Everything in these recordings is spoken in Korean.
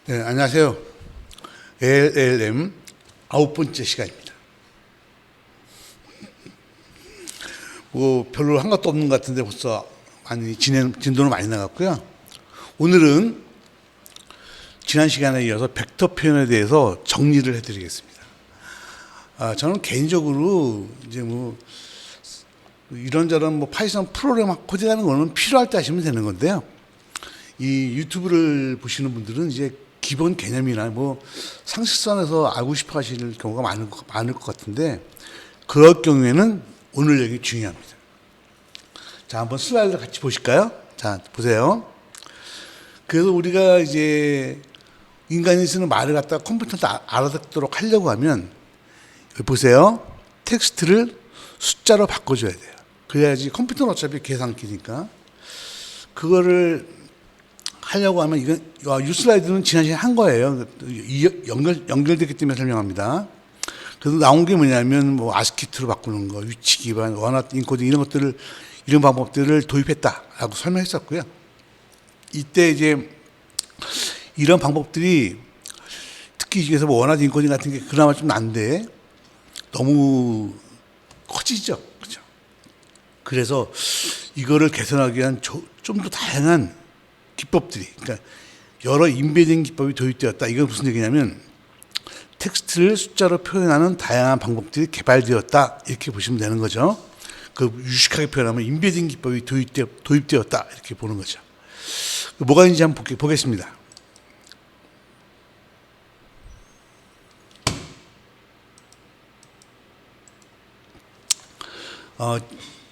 네, 안녕하세요. LLM 9번째 시간입니다. 별로 한 것도 없는 것 같은데 벌써 많이 진도는 많이 나갔고요. 오늘은 지난 시간에 이어서 벡터 표현에 대해서 정리를 해드리겠습니다. 저는 개인적으로 이제 이런저런 파이썬 프로그램 코딩하는 거는 필요할 때 하시면 되는 건데요. 이 유튜브를 보시는 분들은 이제 기본 개념이나 상식선에서 알고 싶어 하시는 경우가 많을 것 같은데, 그럴 경우에는 오늘 얘기 중요합니다. 자, 한번 슬라이드를 같이 보실까요? 자, 보세요. 그래서 우리가 이제 인간이 쓰는 말을 갖다가 컴퓨터도 알아듣도록 하려고 하면, 여기 보세요. 텍스트를 숫자로 바꿔줘야 돼요. 그래야지 컴퓨터는 어차피 계산기니까. 그거를 하려고 하면 이 슬라이드는 지난 시간에 한 거예요. 연결됐기 때문에 설명합니다. 그래서 나온 게 뭐냐면 아스키트로 바꾸는 거, 위치 기반, 원하트 인코딩 이런 방법들을 도입했다라고 설명했었고요. 이때 이제 이런 방법들이 특히 이 중에서 원하트 인코딩 같은 게 그나마 좀 난데 너무 커지죠, 그렇죠? 그래서 이거를 개선하기 위한 좀 더 다양한 기법들이, 그러니까 여러 인베딩 기법이 도입되었다. 이건 무슨 얘기냐면 텍스트를 숫자로 표현하는 다양한 방법들이 개발되었다. 이렇게 보시면 되는 거죠. 유식하게 표현하면 인베딩 기법이 도입되었다. 이렇게 보는 거죠. 뭐가 있는지 한번 보겠습니다.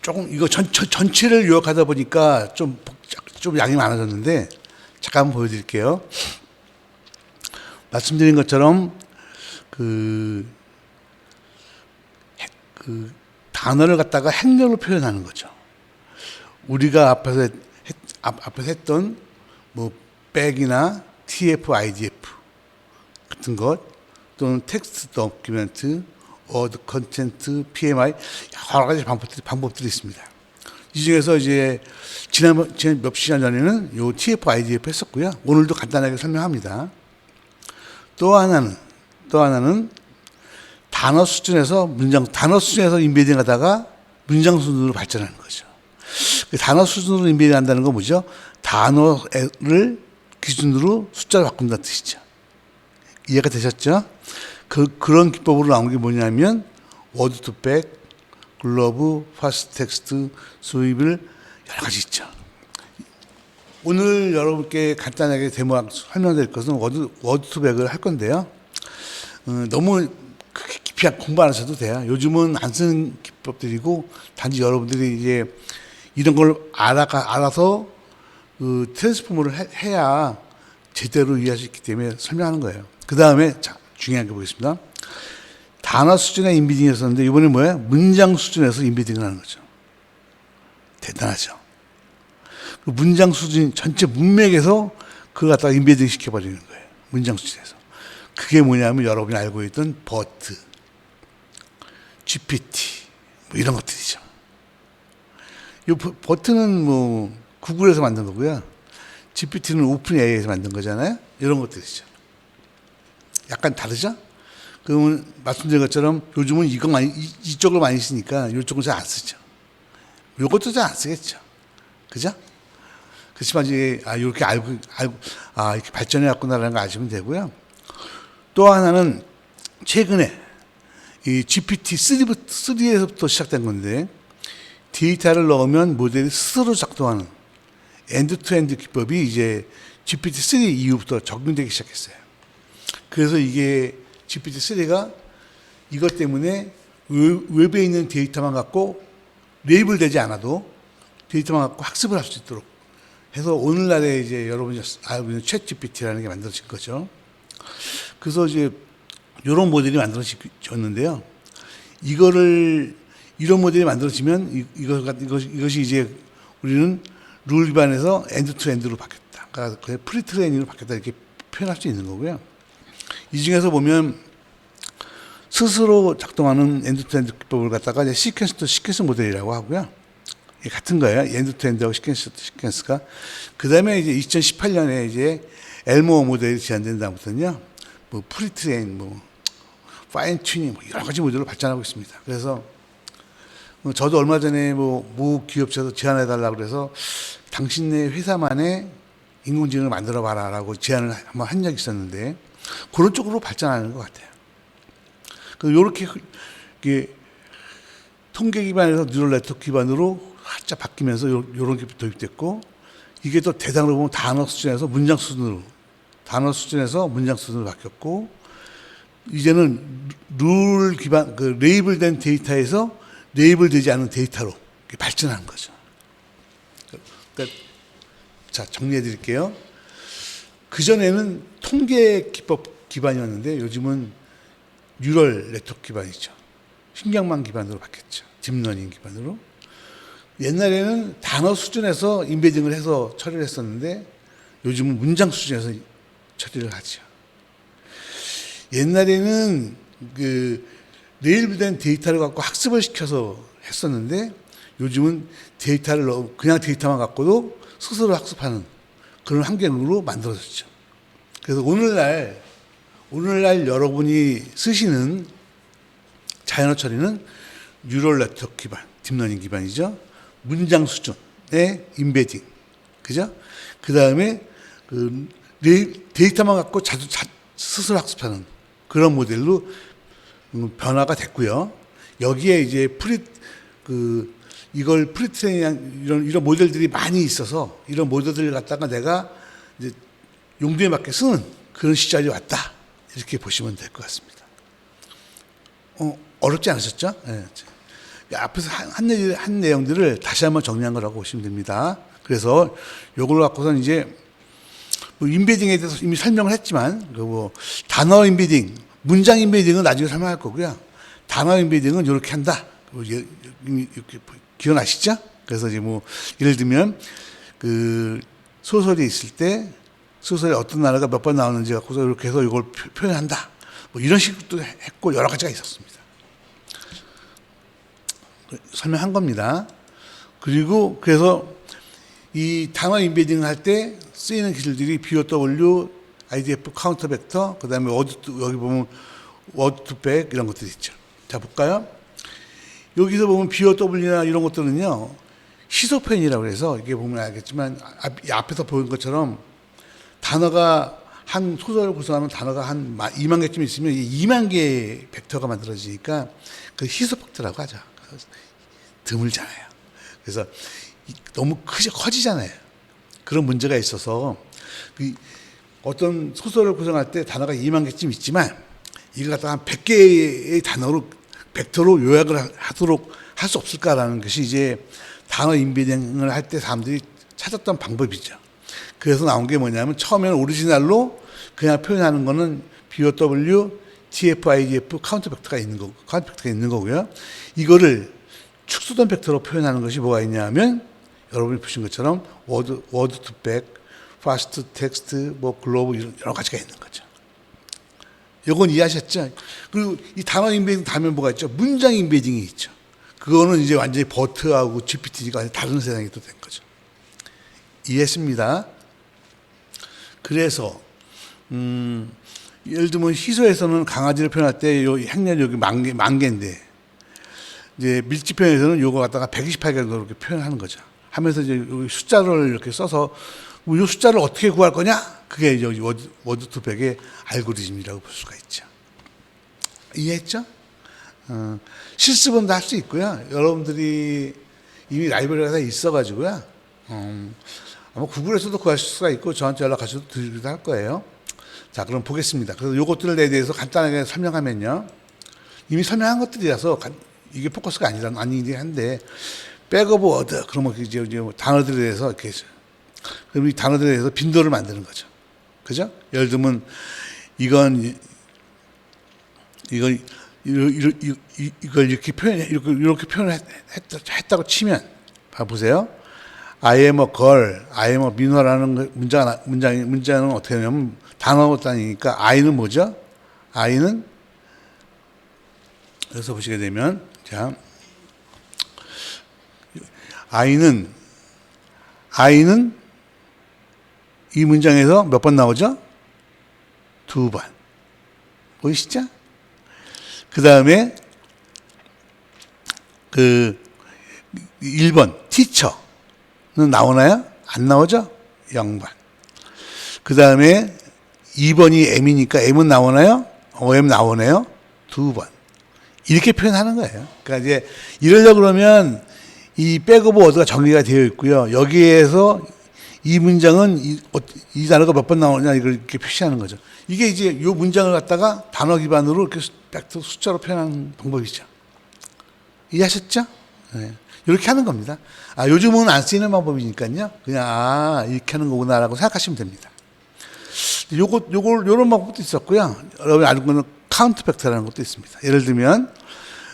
조금 이거 전체를 요약하다 보니까 좀 양이 많아졌는데 잠깐 한번 보여드릴게요. 말씀드린 것처럼 단어를 갖다가 행렬로 표현하는 거죠. 우리가 앞에서 했던 백이나 TF, IDF 같은 것, 또는 텍스트 도큐멘트, 워드 컨텐트, PMI, 여러 가지 방법들이 있습니다. 이 중에서 이제 지난 몇 시간 전에는 요 TF, IDF 했었고요. 오늘도 간단하게 설명합니다. 또 하나는 단어 수준에서 인베딩 하다가 문장 수준으로 발전하는 거죠. 단어 수준으로 인베딩 한다는 건 뭐죠? 단어를 기준으로 숫자를 바꾼다는 뜻이죠. 이해가 되셨죠? 그런 기법으로 나온 게 뭐냐면 워드 투 백, 글로브, 파스트 텍스트, 스윕을 여러 가지 있죠. 오늘 여러분께 간단하게 설명드릴 것은 워드 투 백을 할 건데요. 너무 깊이 공부 안 하셔도 돼요. 요즘은 안 쓰는 기법들이고, 단지 여러분들이 이제 이런 걸 알아서 트랜스포머를 해야 제대로 이해할 수 있기 때문에 설명하는 거예요. 그 다음에 중요한 게 보겠습니다. 단어 수준의 인베딩이었었는데 이번에 뭐예요? 문장 수준에서 인베딩을 하는 거죠. 대단하죠. 문장 수준 전체 문맥에서 그걸 갖다가 인베딩 시켜버리는 거예요. 문장 수준에서. 그게 뭐냐면 여러분이 알고 있던 버트, GPT 이런 것들이죠. 이 버트는 구글에서 만든 거고요. GPT는 오픈 AI에서 만든 거잖아요. 이런 것들이죠. 약간 다르죠? 그러면 말씀드린 것처럼 요즘은 이쪽을 많이 쓰니까 이쪽은 잘 안 쓰죠. 이것도 잘 안 쓰겠죠. 그죠? 그렇지만 이제 이렇게 알고 이렇게 발전해 왔구나라는 거 아시면 되고요. 또 하나는 최근에 이 GPT-3에서부터 시작된 건데, 데이터를 넣으면 모델이 스스로 작동하는 엔드-투-엔드 기법이 이제 GPT-3 이후부터 적용되기 시작했어요. 그래서 이게 GPT-3가 이것 때문에 웹에 있는 데이터만 갖고 레이블 되지 않아도 데이터만 갖고 학습을 할 수 있도록 해서 오늘날에 이제 여러분이 알고 있는 챗 GPT라는 게 만들어진 거죠. 그래서 이제 이런 모델이 만들어졌는데요. 이런 모델이 만들어지면 이것이 이제 우리는 룰 위반에서 엔드 투 엔드로 바뀌었다. 그러니까 프리트레이닝으로 바뀌었다. 이렇게 표현할 수 있는 거고요. 이 중에서 보면 스스로 작동하는 엔드-투-엔드 기법을 갖다가 이제 시퀀스 투 시퀀스 모델이라고 하고요. 같은 거예요. 엔드-투-엔드하고 시퀀스 투 시퀀스가. 그 다음에 이제 2018년에 이제 엘모 모델이 제한된 다음부터는요, 뭐 프리트레인, 뭐 파인 튜닝, 뭐 여러 가지 모델로 발전하고 있습니다. 그래서 저도 얼마 전에 모 기업체에서 제안해 달라고 그래서 당신네 회사만의 인공지능을 만들어 봐라라고 제안을 한번 한 적이 있었는데, 그런 쪽으로 발전하는 것 같아요. 요렇게 통계 기반에서 뉴럴 네트워크 기반으로 살짝 바뀌면서 요런 게 도입됐고, 이게 또 대단으로 보면 단어 수준에서 문장 수준으로 바뀌었고, 이제는 룰 기반, 레이블된 데이터에서 레이블되지 않은 데이터로 발전하는 거죠. 그러니까 자, 정리해 드릴게요. 그전에는 통계 기법 기반이었는데 요즘은 뉴럴 네트워크 기반이죠. 신경망 기반으로 바뀌었죠. 딥러닝 기반으로. 옛날에는 단어 수준에서 인베딩을 해서 처리를 했었는데 요즘은 문장 수준에서 처리를 하죠. 옛날에는 레이블된 데이터를 갖고 학습을 시켜서 했었는데 요즘은 그냥 데이터만 갖고도 스스로 학습하는 그런 환경으로 만들어졌죠. 그래서 오늘날 여러분이 쓰시는 자연어 처리는 뉴럴 네트워크 기반, 딥러닝 기반이죠. 문장 수준의 인베딩, 그죠? 그 다음에 데이터만 갖고 스스로 학습하는 그런 모델로 변화가 됐고요. 여기에 이제 이걸 프리트레이닝 이런 모델들이 많이 있어서 이런 모델들을 갖다가 내가 이제 용도에 맞게 쓰는 그런 시절이 왔다. 이렇게 보시면 될 것 같습니다. 어렵지 않으셨죠? 네. 앞에서 한 내용들을 다시 한번 정리한 거라고 보시면 됩니다. 그래서 요걸 갖고선 이제 인베딩에 대해서 이미 설명을 했지만, 단어 인베딩, 문장 인베딩은 나중에 설명할 거고요. 단어 인베딩은 이렇게 한다. 이렇게 기억나시죠? 그래서 이제 예를 들면, 소설이 있을 때, 소설에 어떤 나라가 몇 번 나오는지 갖고서 이렇게 해서 이걸 표현한다. 이런 식으로 했고, 여러 가지가 있었습니다. 설명한 겁니다. 그리고 그래서 이 단어 인베딩을 할 때 쓰이는 기술들이 BOW, IDF, 카운터 벡터, 그 다음에 여기 보면 워드 투 백 이런 것들이 있죠. 자, 볼까요? 여기서 보면 BOW나 이런 것들은요, 시소 표현이라고 해서 이게 보면 알겠지만 앞에서 보인 것처럼 단어가 한 소설을 구성하는 단어가 한 2만 개쯤 있으면 2만 개의 벡터가 만들어지니까 그 희소 벡터라고 하죠. 드물잖아요. 그래서 너무 커지잖아요. 그런 문제가 있어서 어떤 소설을 구성할 때 단어가 2만 개쯤 있지만 이걸 갖다가 한 100개의 단어로 벡터로 요약을 할 수 없을까라는 것이 이제 단어 인베딩을 할 때 사람들이 찾았던 방법이죠. 그래서 나온 게 뭐냐면 처음에는 오리지널로 그냥 표현하는 거는 BOW, TF, IDF, 카운터 벡터가 있는 거고요. 이거를 축소된 벡터로 표현하는 것이 뭐가 있냐면 여러분이 보신 것처럼 워드 투 백, 파스트 텍스트, 글로브 여러 가지가 있는 거죠. 이건 이해하셨죠? 그리고 이 단어 인베딩 다음에 뭐가 있죠? 문장 인베딩이 있죠. 그거는 이제 완전히 버트하고 GPT가 다른 세상이 또 된 거죠. 이해했습니다. 그래서 예를 들면 희소에서는 강아지를 표현할 때 요 행렬 여기 만 개인데 이제 밀집 표현에서는 요거 갖다가 128개 정도 이렇게 표현하는 거죠. 하면서 이제 여기 숫자를 이렇게 써서 이 숫자를 어떻게 구할 거냐? 그게 여기 워드 투 백의 알고리즘이라고 볼 수가 있죠. 이해했죠? 실습은 다 할 수 있고요. 여러분들이 이미 라이브러리가 다 있어가지고요. 아마 구글에서도 구할 수가 있고 저한테 연락하셔도 드리기도 할 거예요. 자, 그럼 보겠습니다. 그래서 요것들에 대해서 간단하게 설명하면요. 이미 설명한 것들이라서 이게 포커스가 아니긴 한데 백오브 워드 그러면 이제 단어들에 대해서 이렇게 그럼 이 단어들에 대해서 빈도를 만드는 거죠. 그죠? 예를 들면 이걸 이렇게 표현을 했다고 치면 봐보세요. I am a girl, I am a 민호라는 문장은 어떻게 되냐면 단어 단위니까 I는 뭐죠? I는 여기서 보시게 되면 자 I는 이 문장에서 몇 번 나오죠? 2번. 보이시죠? 그 다음에 1번 티처는 나오나요? 안 나오죠? 0번. 그 다음에 2번이 M이니까 M은 나오나요? M 나오네요. 2번. 이렇게 표현하는 거예요. 그러니까 이제 이러려고 그러면 이 백오브 워드가 정리가 되어 있고요. 여기에서 이 문장은 이 단어가 몇 번 나오냐 이걸 이렇게 표시하는 거죠. 이게 이제 이 문장을 갖다가 단어 기반으로 이렇게 팩트 숫자로 표현하는 방법이죠. 이해하셨죠? 네. 이렇게 하는 겁니다. 요즘은 안 쓰이는 방법이니까요. 그냥 이렇게 하는 거구나라고 생각하시면 됩니다. 요런 방법도 있었고요. 여러분이 알고 있는 카운트 팩터라는 것도 있습니다. 예를 들면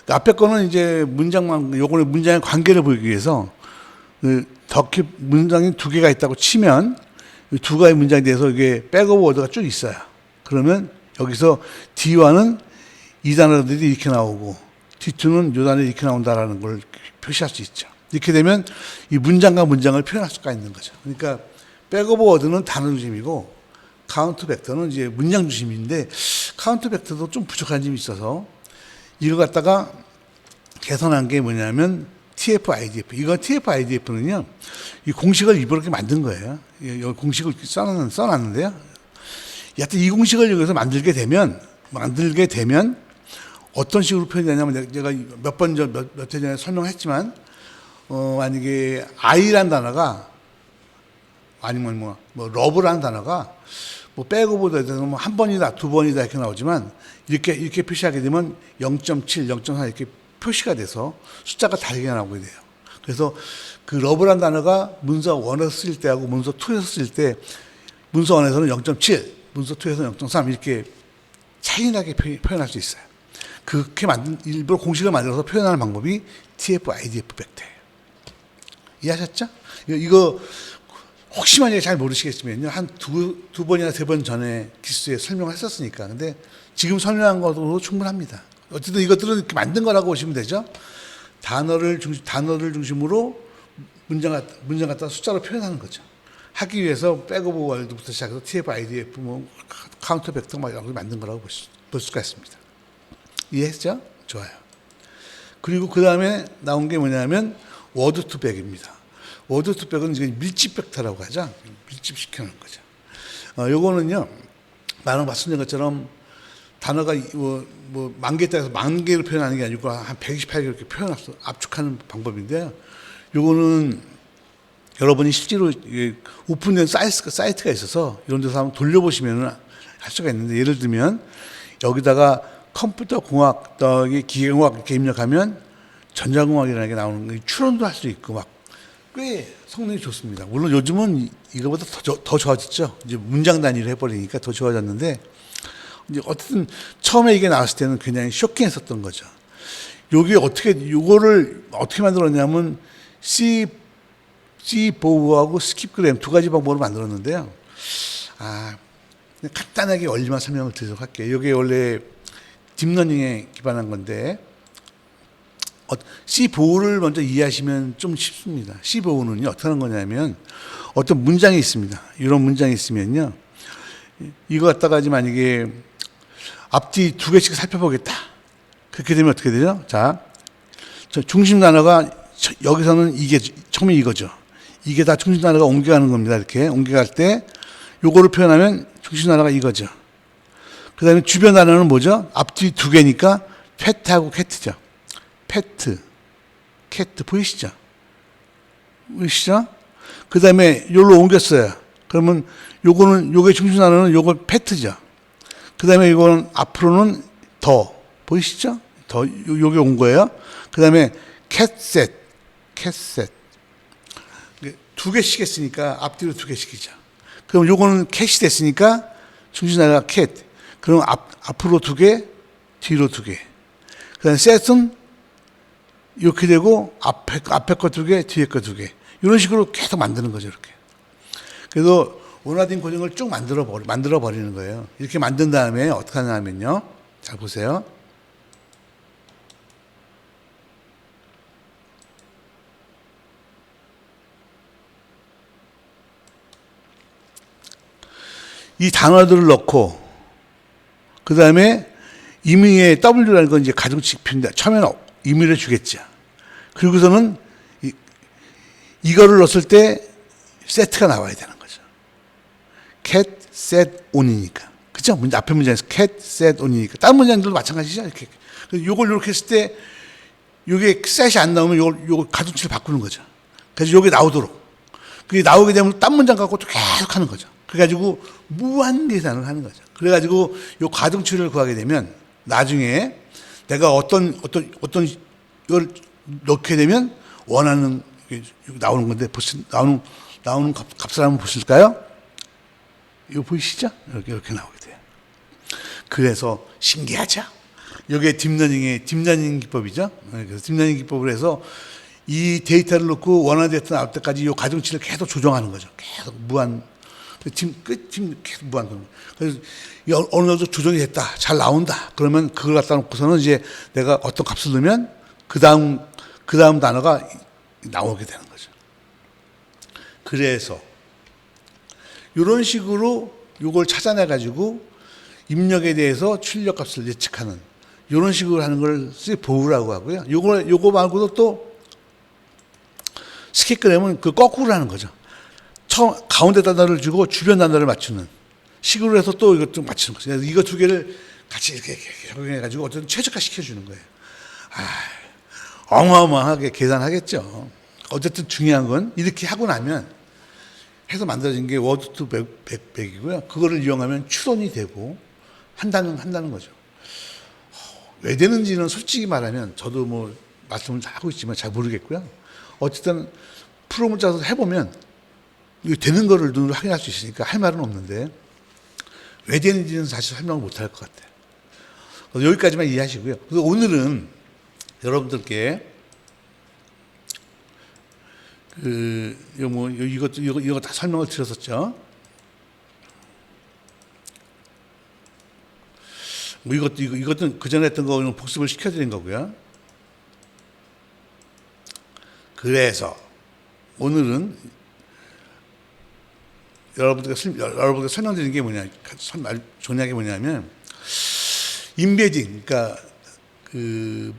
앞에 거는 이제 요거는 문장의 관계를 보이기 위해서 문장이 두 개가 있다고 치면 두 가지 문장에 대해서 이게 백오브 워드가 쭉 있어요. 그러면 여기서 D1은 이 단어들이 이렇게 나오고 D2는 이 단어들이 이렇게 나온다라는 걸 표시할 수 있죠. 이렇게 되면 이 문장과 문장을 표현할 수가 있는 거죠. 그러니까 백오브 워드는 단어 중심이고 카운트 벡터는 이제 문장 중심인데 카운트 벡터도 좀 부족한 점이 있어서 이걸 갖다가 개선한 게 뭐냐면 TF-IDF. 이거 TF-IDF는요, 이 공식을 일부러 이렇게 만든 거예요. 여기 공식을 써놨는데요. 여하튼 이 공식을 여기서 만들게 되면 어떤 식으로 표현되냐면 제가 몇 회 전에 설명했지만, 만약에 I란 단어가 아니면 러브라는 단어가 백오브보다는 한 번이다, 두 번이다 이렇게 나오지만 이렇게 표시하게 되면 0.7, 0.4 이렇게 표시가 돼서 숫자가 다르게 나오게 돼요. 그래서 그 러브란 단어가 문서 1에서 쓸 때하고 문서 2에서 쓸 때 문서 1에서는 0.7, 문서 2에서는 0.3 이렇게 차이나게 표현할 수 있어요. 그렇게 일부러 공식을 만들어서 표현하는 방법이 TF-IDF 벡터예요. 이해하셨죠? 이거 혹시 만약에 잘 모르시겠으면요. 한 두 번이나 세 번 전에 기수에 설명을 했었으니까. 근데 지금 설명한 것도 충분합니다. 어쨌든 이것들은 이렇게 만든 거라고 보시면 되죠. 단어를 중심으로 문장 갖다 숫자로 표현하는 거죠. 하기 위해서 백오브 월드부터 시작해서 TF-IDF, 카운터 벡터 이런 걸 만든 거라고 볼 수가 있습니다. 이해했죠? 좋아요. 그리고 그 다음에 나온 게 뭐냐면 워드 투 백입니다. 워드 투 백은 이제 밀집 벡터라고 하죠. 밀집시켜놓은 거죠. 요거는요, 말씀드린 것처럼 단어가 만 개에 따라서 만 개를 표현하는 게 아니고 한 128개 이렇게 표현해서 압축하는 방법인데요. 요거는 여러분이 실제로 오픈된 사이트가 있어서 이런 데서 한번 돌려보시면 할 수가 있는데, 예를 들면 여기다가 컴퓨터 공학, 기계공학 이렇게 입력하면 전자공학이라는 게 나오는 거, 추론도 할 수 있고 꽤 성능이 좋습니다. 물론 요즘은 이거보다 더 좋아졌죠. 이제 문장 단위로 해버리니까 더 좋아졌는데, 이제 어쨌든 처음에 이게 나왔을 때는 굉장히 쇼킹했었던 거죠. 요거를 어떻게 만들었냐면 C보우하고 스킵그램 두 가지 방법으로 만들었는데요. 간단하게 원리만 설명을 드리도록 할게요. 이게 원래 딥러닝에 기반한 건데, C보우를 먼저 이해하시면 좀 쉽습니다. C보우는요, 어떻게 하는 거냐면, 어떤 문장이 있습니다. 이런 문장이 있으면요, 이거 갖다가 만약에 앞뒤 두 개씩 살펴보겠다. 그렇게 되면 어떻게 되죠? 자, 중심 단어가 여기서는 처음에 이거죠. 이게 다 중심 단어가 옮겨가는 겁니다. 이렇게 옮겨갈 때 요거를 표현하면 중심 단어가 이거죠. 그 다음에 주변 단어는 뭐죠? 앞뒤 두 개니까 패트하고 캣트죠. 패트, 캣트 보이시죠? 그 다음에 요로 옮겼어요. 그러면 요게 중심 단어는 요거 패트죠. 그 다음에 이거는 앞으로는 더 보이시죠? 더 요게 온 거예요. 그 다음에 캣셋 두 개씩 했으니까 앞뒤로 두 개씩이죠. 그럼 요거는 캣이 됐으니까 중심 단어가 캣. 그럼 앞으로 두 개, 뒤로 두 개. 그 다음에 셋은 이렇게 되고 앞에 거 두 개, 뒤에 거 두 개. 이런 식으로 계속 만드는 거죠, 이렇게. 그래서 원화된 고정을 쭉 만들어 버리는 거예요. 이렇게 만든 다음에 어떻게 하냐면요. 잘 보세요. 이 단어들을 넣고 그 다음에 임의의 W라는 건 이제 가중치 표현인데 처음에는 임의를 주겠죠. 그리고서는 이거를 넣었을 때 세트가 나와야 되는 거죠. cat, set, on이니까. 그죠? 앞에 문장에서 cat, set, on이니까. 다른 문장들도 마찬가지죠. 이렇게. 요걸 이렇게 했을 때 요게 set이 안 나오면 요걸 가중치를 바꾸는 거죠. 그래서 요게 나오도록. 그게 나오게 되면 딴 문장 갖고 또 계속 하는 거죠. 그래가지고 무한 계산을 하는 거죠. 그래가지고 요 가중치를 구하게 되면 나중에 내가 어떤 이걸 넣게 되면 원하는 나오는 건데 나오는 값을 한번 보실까요? 이거 보이시죠? 이렇게 나오게 돼요. 그래서 신기하죠? 이게 딥러닝 기법이죠. 그래서 딥러닝 기법을 해서 이 데이터를 넣고 원하는 데이터 나올 때까지 이 가중치를 계속 조정하는 거죠. 계속 무한 계속 무한. 그래서 어느 정도 조정이 됐다, 잘 나온다. 그러면 그걸 갖다 놓고서는 이제 내가 어떤 값을 넣으면 그 다음 단어가 나오게 되는 거죠. 그래서 이런 식으로 이걸 찾아내 가지고 입력에 대해서 출력 값을 예측하는 이런 식으로 하는 걸 보우라고 하고요. 요거 말고도 또 스키그램은 그 거꾸로 하는 거죠. 처음 가운데 단어를 주고 주변 단어를 맞추는 식으로 해서 또 이것도 맞추는 거죠. 그래서 이거 두 개를 같이 이렇게 적용해 가지고 어쨌든 최적화 시켜주는 거예요. 어마어마하게 계산하겠죠. 어쨌든 중요한 건 이렇게 하고 나면 해서 만들어진 게 워드 투 백이고요. 그거를 이용하면 추론이 되고 한다는 거죠. 왜 되는지는 솔직히 말하면 저도 뭐 말씀을 하고 있지만 잘 모르겠고요. 어쨌든 프로그램을 짜서 해보면 이거 되는 거를 눈으로 확인할 수 있으니까 할 말은 없는데 왜 되는지는 사실 설명을 못 할 것 같아요. 그래서 여기까지만 이해하시고요. 그래서 오늘은 여러분들께 이거 다 설명을 드렸었죠. 뭐 이것도 그 전에 했던 거 복습을 시켜드린 거고요. 그래서 오늘은 여러분들께 설명드리는 게 좋은 게 뭐냐면 인베딩, 그러니까 그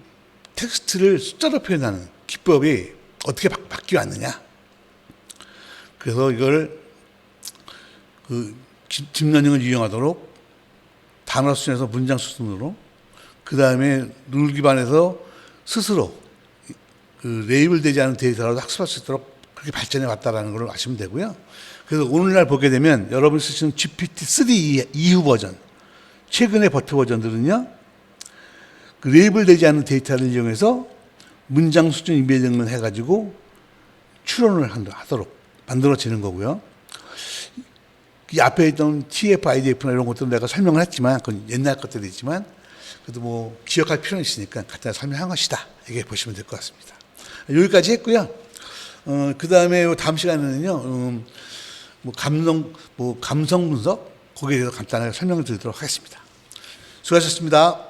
텍스트를 숫자로 표현하는 기법이 어떻게 바뀌어 왔느냐. 그래서 이걸 딥러닝을 이용하도록 단어 수준에서 문장 수준으로, 그 다음에 룰 기반에서 스스로 그 레이블되지 않은 데이터라도 학습할 수 있도록 그렇게 발전해 왔다라는 걸 아시면 되고요. 그래서 오늘날 보게 되면 여러분이 쓰시는 GPT-3 이후 버전, 최근의 버트 버전들은요, 그 레이블되지 않은 데이터를 이용해서 문장 수준 인베딩을 해가지고 추론을 하도록 만들어지는 거고요. 이 앞에 있던 TF, IDF나 이런 것들은 내가 설명을 했지만, 그건 옛날 것들이지만, 그래도 뭐 기억할 필요는 있으니까 간단히 설명한 것이다. 이렇게 보시면 될 것 같습니다. 여기까지 했고요. 그 다음에 다음 시간에는요, 감성 분석, 거기에 대해서 간단하게 설명을 드리도록 하겠습니다. 수고하셨습니다.